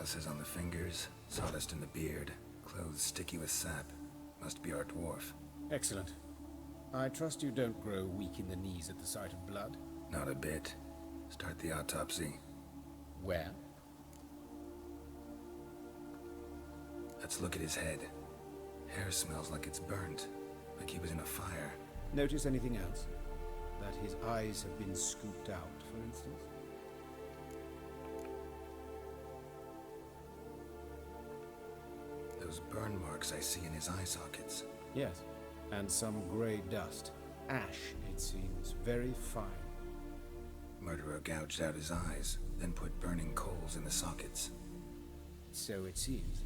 Calluses on the fingers, sawdust in the beard, clothes sticky with sap. Must be our dwarf. Excellent. I trust you don't grow weak in the knees at the sight of blood. Not a bit. Start the autopsy. Where? Let's look at his head. Hair smells like it's burnt, like he was in a fire. Notice anything else? That his eyes have been scooped out, for instance? Those burn marks I see in his eye sockets. Yes, and some grey dust. Ash, it seems. Very fine. Murderer gouged out his eyes, then put burning coals in the sockets. So it seems.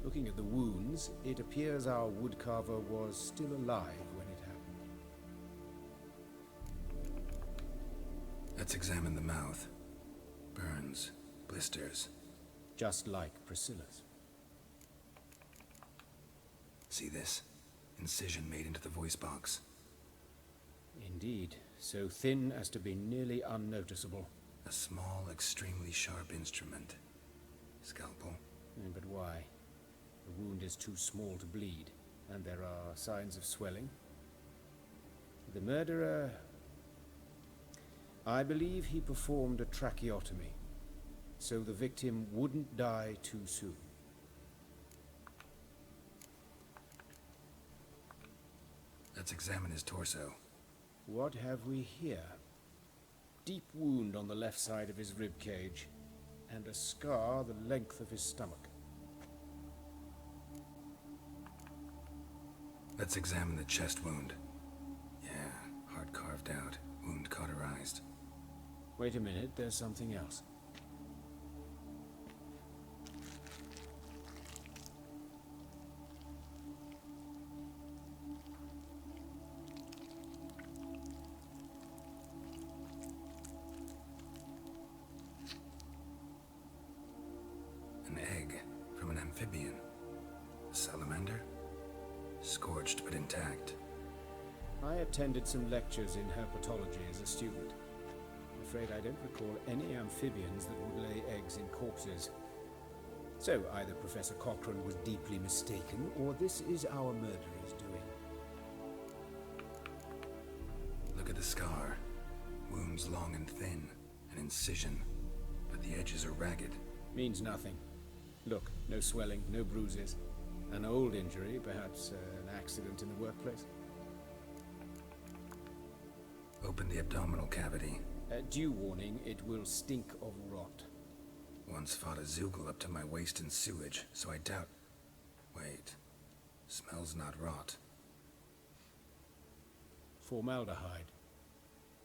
Looking at the wounds, it appears our woodcarver was still alive when it happened. Let's examine the mouth. Burns, blisters. Just like Priscilla's. See this? Incision made into the voice box. Indeed, so thin as to be nearly unnoticeable. A small, extremely sharp instrument. Scalpel. But why? The wound is too small to bleed, and there are signs of swelling. The murderer... I believe he performed a tracheotomy, so the victim wouldn't die too soon. Let's examine his torso. What have we here? Deep wound on the left side of his rib cage, and a scar the length of his stomach. Let's examine the chest wound. Yeah, heart carved out, wound cauterized. Wait a minute, there's something else. An egg from an amphibian. A salamander? Scorched but intact. I attended some lectures in herpetology as a student. I'm afraid I don't recall any amphibians that would lay eggs in corpses. So either Professor Cochrane was deeply mistaken, or this is our murderer's doing. Look at the scar. Wounds long and thin. An incision. But the edges are ragged. Means nothing. Look, no swelling, no bruises. An old injury, perhaps an accident in the workplace. Open the abdominal cavity. Due warning, it will stink of rot. Once fought a Zoogle up to my waist in sewage, so I doubt... Wait. Smells not rot. Formaldehyde.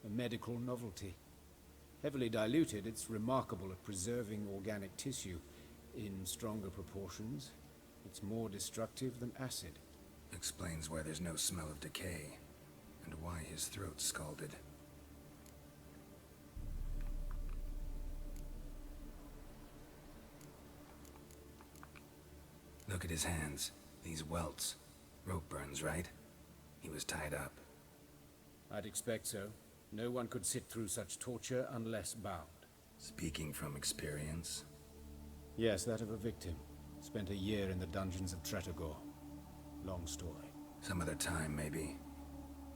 A medical novelty. Heavily diluted, it's remarkable at preserving organic tissue. In stronger proportions, it's more destructive than acid. Explains why there's no smell of decay, and why his throat's scalded. Look at his hands. These welts. Rope burns, right? He was tied up. I'd expect so. No one could sit through such torture unless bound. Speaking from experience. Yes, that of a victim. Spent a year in the dungeons of Tretogor. Long story. Some other time, maybe.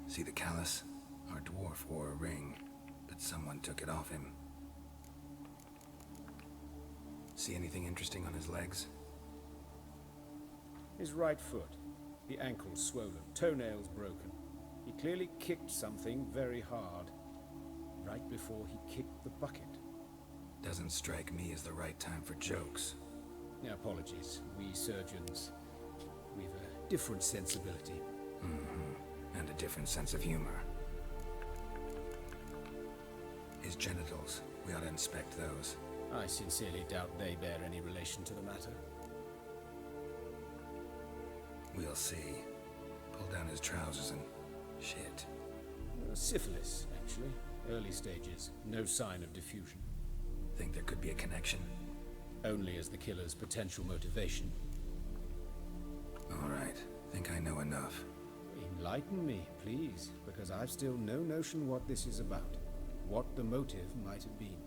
See the callus? Our dwarf wore a ring, but someone took it off him. See anything interesting on his legs? His right foot. The ankle swollen, toenails broken. He clearly kicked something very hard. Right before he kicked the bucket. Doesn't strike me as the right time for jokes. Apologies. We surgeons, we've a different sensibility. Mm-hmm. And a different sense of humor. His genitals, we ought to inspect those. I sincerely doubt they bear any relation to the matter. We'll see. Pull down his trousers and... shit. Syphilis, actually. Early stages. No sign of diffusion. Think there could be a connection? Only as the killer's potential motivation. All right. Think I know enough. Enlighten me, please, because I've still no notion what this is about. What the motive might have been.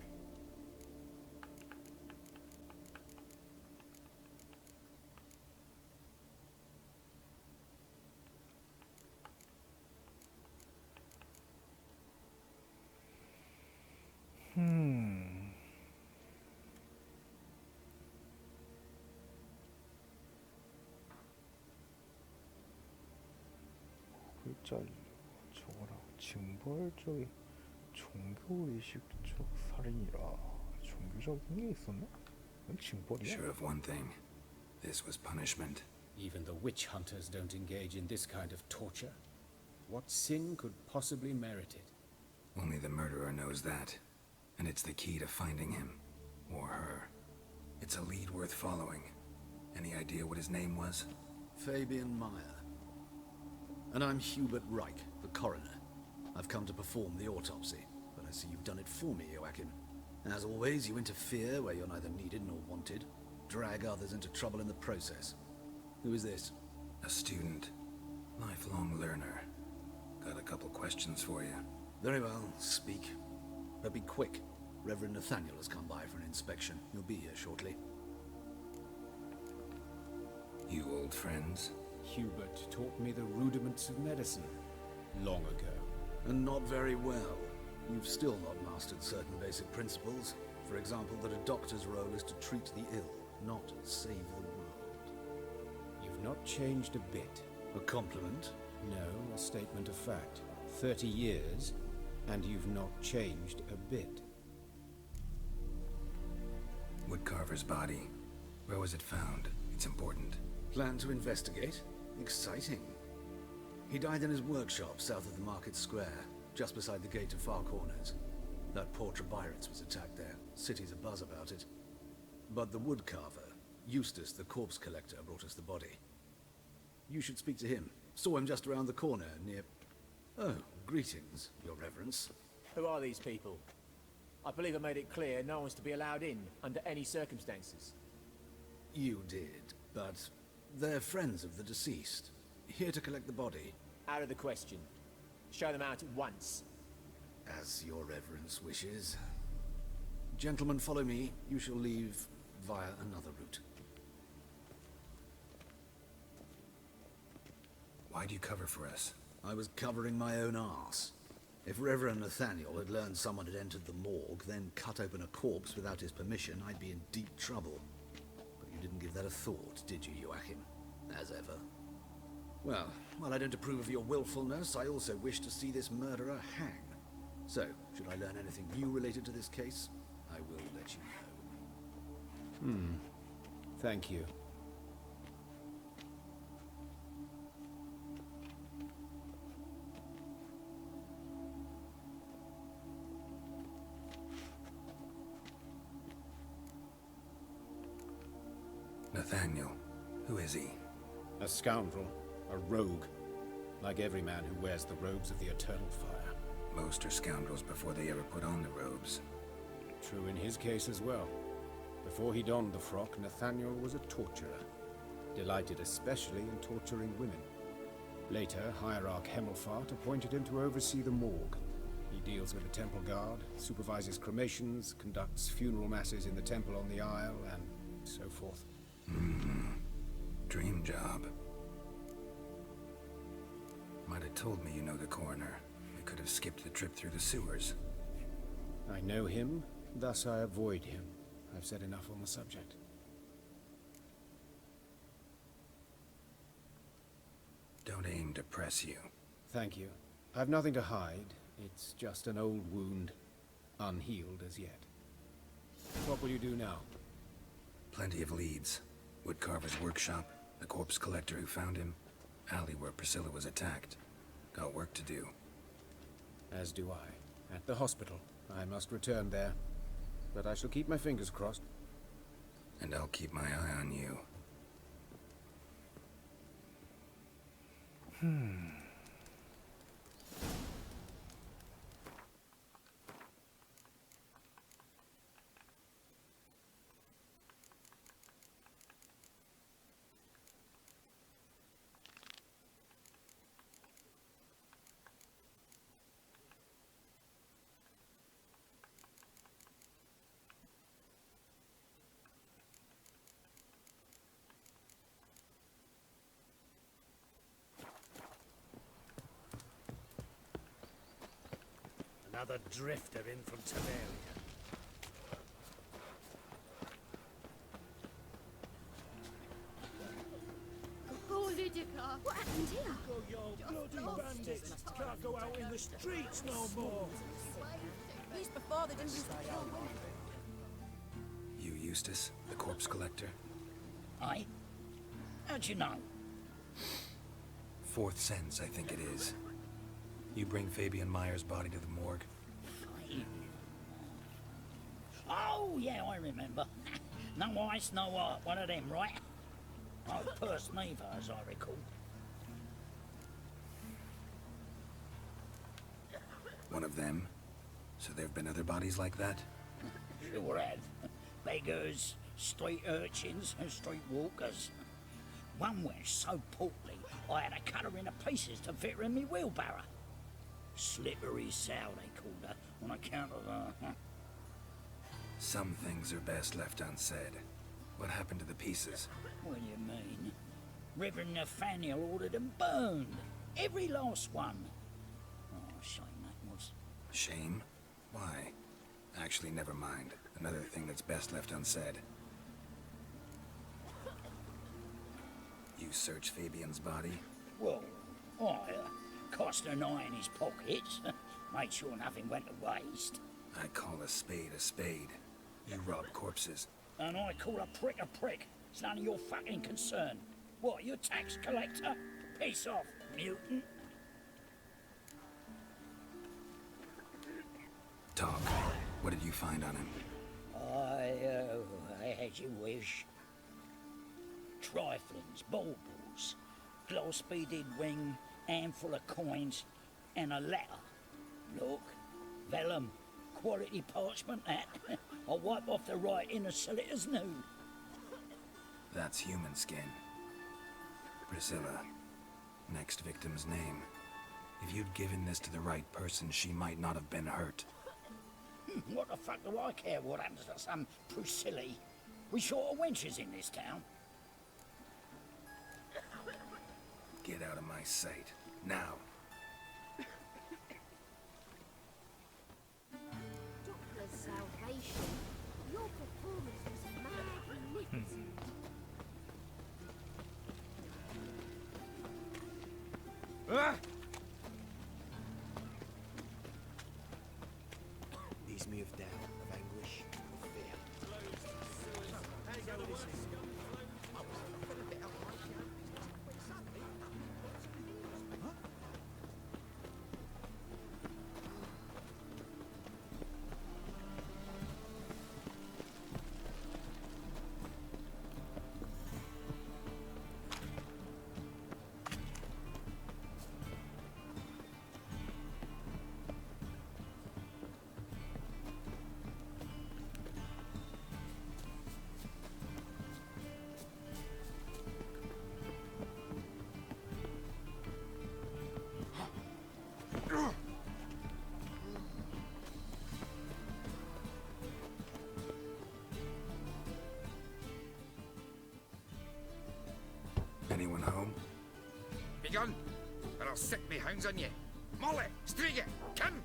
저거라 징벌적인 종교의식적 살인이라 종교적인 게 있었나? 이건 징벌이야? Sure of one thing. This was punishment. Even the witch hunters don't engage in this kind of torture. What sin could possibly merit it? Only the murderer knows that. And it's the key to finding him. Or her. It's a lead worth following. Any idea what his name was? Fabian Meyer. And I'm Hubert Reich, the coroner. I've come to perform the autopsy, but I see you've done it for me, Joachim. As always, you interfere where you're neither needed nor wanted. Drag others into trouble in the process. Who is this? A student. Lifelong learner. Got a couple questions for you. Very well, speak. But be quick. Reverend Nathaniel has come by for an inspection. He'll be here shortly. You old friends? Hubert taught me the rudiments of medicine long ago. And not very well. You've still not mastered certain basic principles. For example, that a doctor's role is to treat the ill, not save the world. You've not changed a bit. A compliment? No, a statement of fact. 30 years, and you've not changed a bit. Woodcarver's body. Where was it found? It's important. Plan to investigate? Exciting. He died in his workshop south of the Market Square, just beside the gate to Far Corners. That poor Trebirates was attacked there. City's abuzz about it. But the woodcarver, Eustace the corpse collector, brought us the body. You should speak to him. Saw him just around the corner near... Oh, greetings, Your Reverence. Who are these people? I believe I made it clear no one's to be allowed in under any circumstances. You did, but they're friends of the deceased. Here to collect the body. Out of the question. Show them out at once. As Your Reverence wishes. Gentlemen, follow me. You shall leave via another route. Why do you cover for us? I was covering my own arse. If Reverend Nathaniel had learned someone had entered the morgue, then cut open a corpse without his permission, I'd be in deep trouble. But you didn't give that a thought, did you, Joachim? As ever. Well, while I don't approve of your willfulness, I also wish to see this murderer hang. So, should I learn anything new related to this case, I will let you know. Thank you. Nathaniel. Who is he? A scoundrel, a rogue, like every man who wears the robes of the Eternal Fire. Most are scoundrels before they ever put on the robes. True in his case as well. Before he donned the frock, Nathaniel was a torturer, delighted especially in torturing women. Later, Hierarch Hemmelfart appointed him to oversee the morgue. He deals with the temple guard, supervises cremations, conducts funeral masses in the temple on the Isle, and so forth. Dream job. Might have told me you know the coroner. We could have skipped the trip through the sewers. I know him, thus I avoid him. I've said enough on the subject. Don't aim to press you. Thank you. I've nothing to hide. It's just an old wound, unhealed as yet. What will you do now? Plenty of leads. Woodcarver's workshop, the corpse collector who found him, alley where Priscilla was attacked. Got work to do. As do I. At the hospital. I must return there. But I shall keep my fingers crossed. And I'll keep my eye on you. Another drifter in from Temeria. Holy Dick, What happened here? Bloody bandits can't go out in the streets no more. At least before they didn't used to kill women. You Eustace, the corpse collector? Aye? How'd you know? Fourth sense, I think it is. You bring Fabian Meyer's body to the morgue? Oh, yeah, I remember. No ice, no art, one of them, right? Oh, Purse Neva, as I recall. One of them? So there've been other bodies like that? Sure have. Beggars, street urchins, and street walkers. One went so portly, I had to cut her into pieces to fit her in me wheelbarrow. Slippery sow, they called her, on account of her. Some things are best left unsaid. What happened to the pieces? What do you mean? Reverend Nathaniel ordered them burned. Every last one. Oh, shame that was. Shame? Why? Actually, never mind. Another thing that's best left unsaid. You searched Fabian's body? Well, I cast an eye in his pockets. Made sure nothing went to waste. I call a spade a spade. You rob corpses. And I call a prick a prick. It's none of your fucking concern. What, you tax collector? Piss off, mutant. Talk. What did you find on him? I as you wish. Triflings, baubles, glass-beaded ring, handful of coins, and a letter. Look, vellum, quality parchment that. I'll wipe off the writing as so it as new. That's human skin. Priscilla. Next victim's name. If you'd given this to the right person, she might not have been hurt. What the fuck do I care what happens to some Priscilla? We short of wenches in this town. Get out of my sight. Now. Doctor Salvation, your performance was magnificent. Leaves me of doubt, of anguish, of fear. Anyone home? Begone, or I'll set me hounds on you. Molly, Striga, come!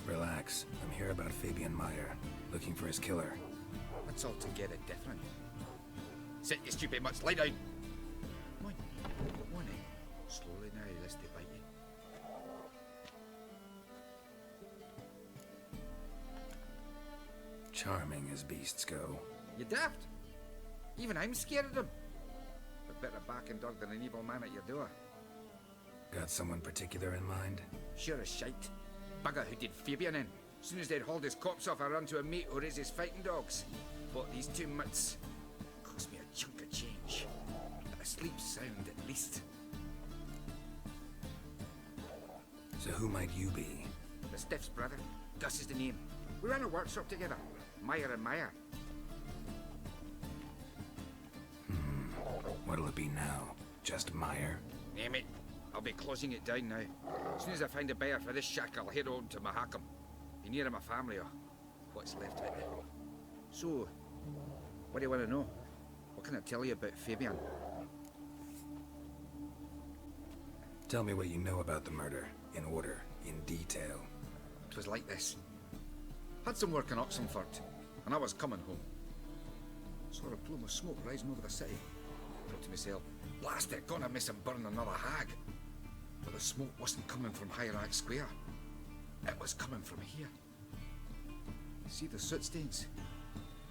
Relax. I'm here about Fabian Meyer, looking for his killer. That's altogether different. Sit, you stupid mutts, lie down. Come on, come on in. Slowly now, lest they bite you. Charming as beasts go. You daft? Even I'm scared of them. A better barking dog than an evil man at your door. Got someone particular in mind? Sure as shite. Bugger who did Fabian in. Soon as they'd hauled his corpse off, I run to a mate who raises fighting dogs. Bought these two mutts. Cost me a chunk of change. But I sleep sound at least. So who might you be? The Stiff's brother. Gus is the name. We ran a workshop together. Meyer and Meyer. What'll it be now? Just Meyer? Name it. I'll be closing it down now. As soon as I find a buyer for this shack, I'll head on to Mahakam. Be near my family or what's left of it. So, what do you want to know? What can I tell you about Fabian? Tell me what you know about the murder, in order, in detail. It was like this. Had some work in Oxenford, and I was coming home. Saw a plume of smoke rising over the city. thought to myself, blast it, gonna miss him burn another hag. But the smoke wasn't coming from Hierarch Square. It was coming from here. See the soot stains?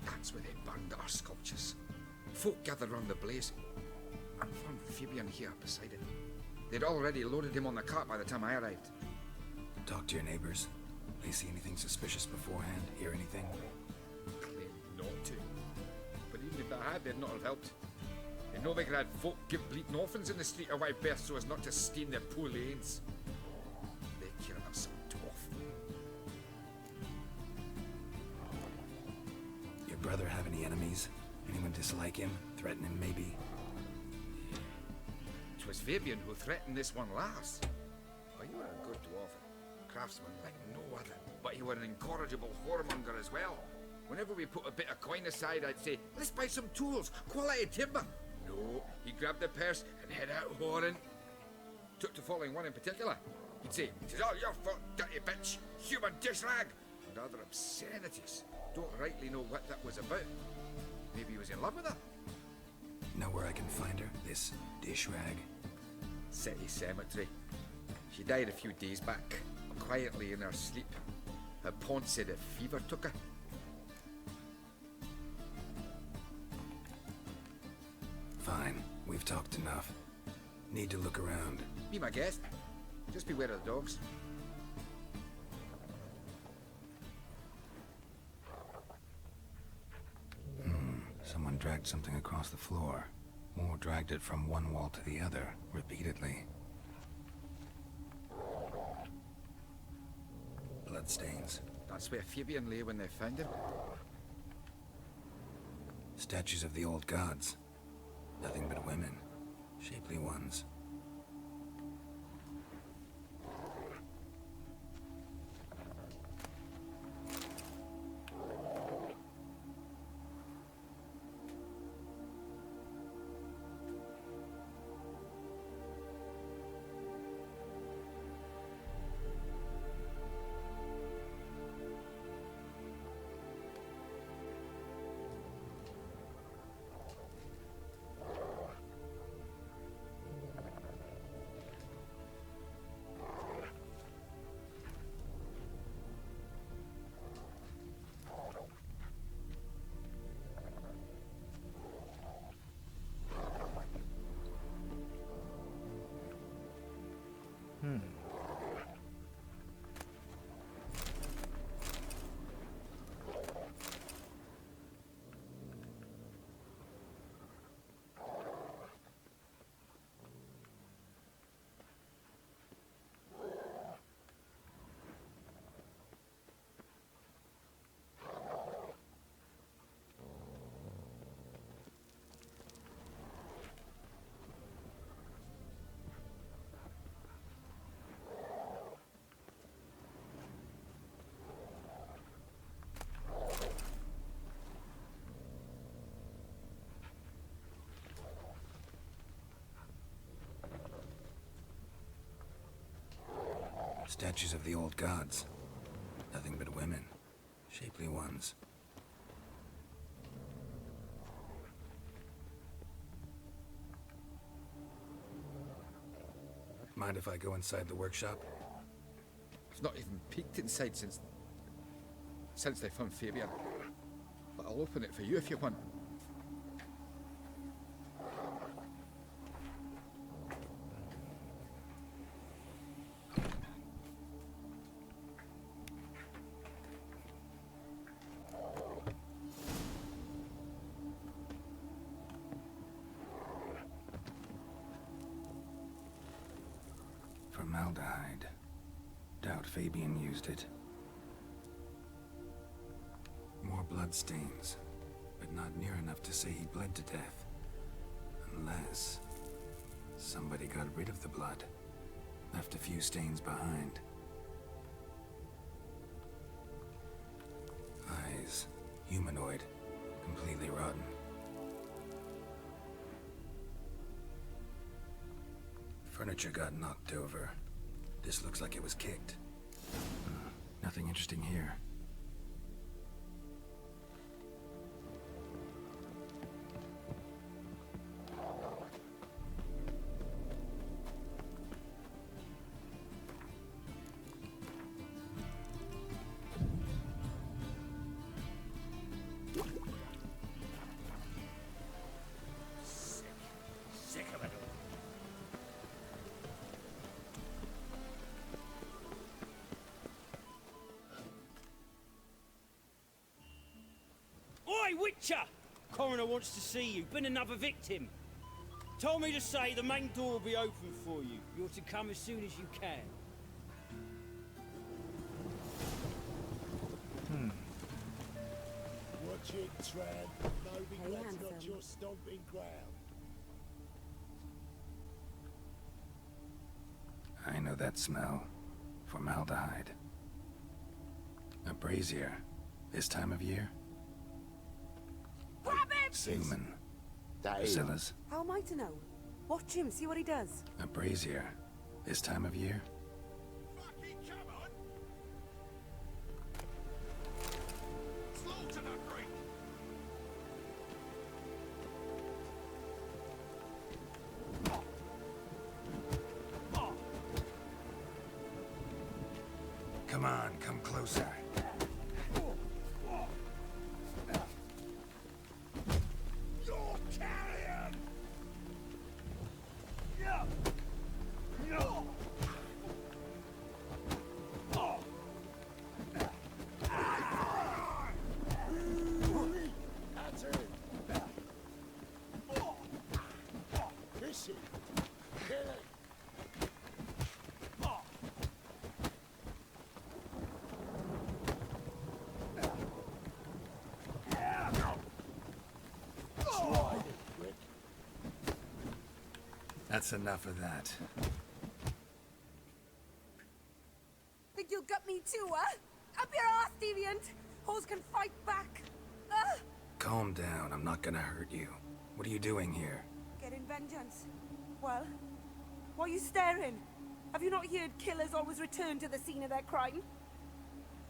That's where they burned our sculptures. Folk gathered round the blaze and found Fabian here beside it. They'd already loaded him on the cart by the time I arrived. Talk to your neighbors. They see anything suspicious beforehand? Hear anything? Claimed not to. But even if they had, they'd not have helped. They know they could have folk give bleating orphans in the street a wide berth so as not to stain their poor lanes. They care about some dwarf. Your brother have any enemies? Anyone dislike him? Threaten him, maybe? 'Twas Fabian who threatened this one last. Oh, you were a good dwarf, craftsman like no other. But you were an incorrigible whoremonger as well. Whenever we put a bit of coin aside, I'd say, let's buy some tools, quality timber. No, he'd grab the purse and head out whoring. Took to following one in particular. He'd say, "'Tis all your fault, dirty bitch, human dish rag," and other obscenities. Don't rightly know what that was about. Maybe he was in love with her. Know where I can find her? This dish rag? City cemetery. She died a few days back, quietly in her sleep. Her pawn said a fever took her. Fine, we've talked enough. Need to look around. Be my guest. Just beware of the dogs. Someone dragged something across the floor. Or dragged it from one wall to the other, repeatedly. Bloodstains. That's where Fabian lay when they found him. Statues of the old gods. Nothing but women. Shapely ones. Statues of the old gods. Nothing but women. Shapely ones. Mind if I go inside the workshop? I've not even peeked inside since they found Fabian. But I'll open it for you if you want. Formaldehyde. Doubt Fabian used it. More bloodstains, but not near enough to say he bled to death. Unless somebody got rid of the blood. Left a few stains behind. Eyes. Humanoid. Completely rotten. Furniture got knocked over. This looks like it was kicked. Nothing interesting here. Witcher! Coroner wants to see you. Been another victim. Told me to say the main door will be open for you. You're to come as soon as you can. Watch it, Tramp. Maybe Hey, that's not handsome. your stomping ground. I know that smell. Formaldehyde. A brazier. This time of year? Grab him! Human. That Priscilla's. How am I to know? Watch him, see what he does. A brazier. This time of year? Fucking come on! Slow to the brink! Come on, come closer. You're carrion! That's it! Miss it! Kill it! Try it, Rick. That's enough of that. Think you'll gut me too, huh? Up your ass, deviant! Hoes can fight back! Calm down, I'm not gonna hurt you. What are you doing here? Getting vengeance. Well, why are you staring? Have you not heard killers always return to the scene of their crime?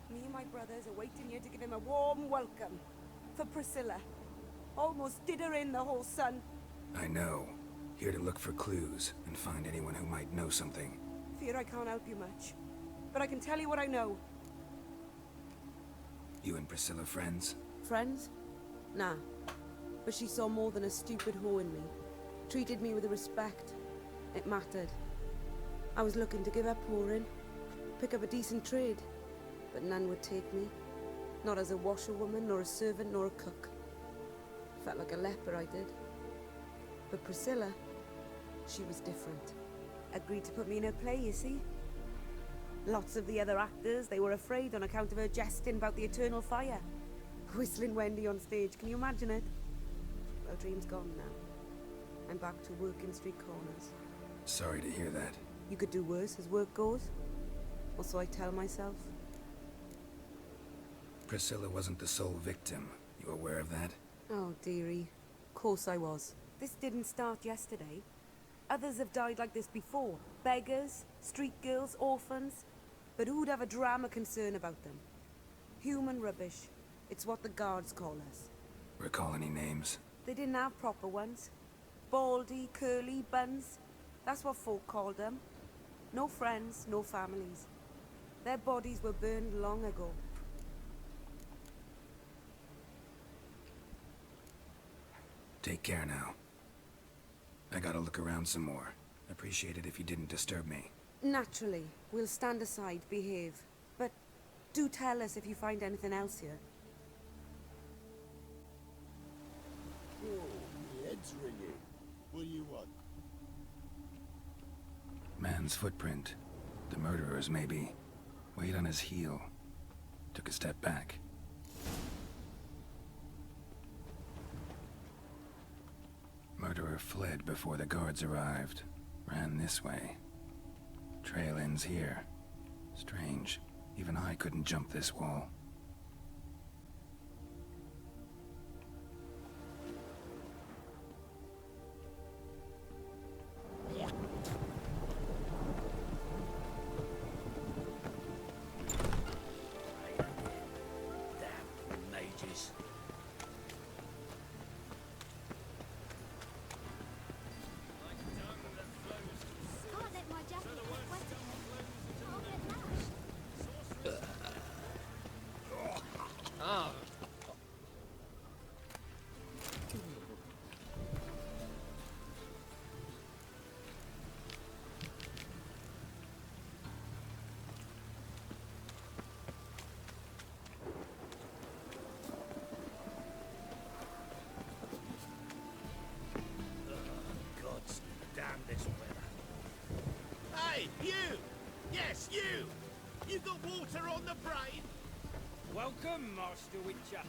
Me and my brothers are waiting here to give him a warm welcome. For Priscilla. Almost did her in, the whole son. I know. Here to look for clues and find anyone who might know something. Fear I can't help you much. But I can tell you what I know. You and Priscilla friends? Friends? Nah. But she saw more than a stupid whore in me. Treated me with respect. It mattered. I was looking to give up whoring. Pick up a decent trade. But none would take me. Not as a washerwoman, nor a servant, nor a cook. Felt like a leper, I did. But Priscilla, she was different. Agreed to put me in her play, you see? Lots of the other actors, they were afraid on account of her jesting about the eternal fire. Whistling Wendy on stage, can you imagine it? Well, dream's gone now. I'm back to working street corners. Sorry to hear that. You could do worse as work goes. Or so I tell myself. Priscilla wasn't the sole victim. You aware of that? Oh, dearie. Course I was. This didn't start yesterday. Others have died like this before. Beggars, street girls, orphans. But who'd have a drama concern about them? Human rubbish. It's what the guards call us. Recall any names? They didn't have proper ones. Baldy, curly, buns. That's what folk called them. No friends, no families. Their bodies were burned long ago. Take care now. I gotta look around some more. Appreciate it if you didn't disturb me. Naturally, we'll stand aside, behave. But do tell us if you find anything else here. Oh, my head's ringing. What do you want? Man's footprint. The murderer's, maybe. Weight on his heel. Took a step back. Murderer fled before the guards arrived. Ran this way. Trail ends here. Strange. Even I couldn't jump this wall. Damn mages. Can't let my jacket get wet. I'll get lashed. water on the brain? Welcome, Master Witcher.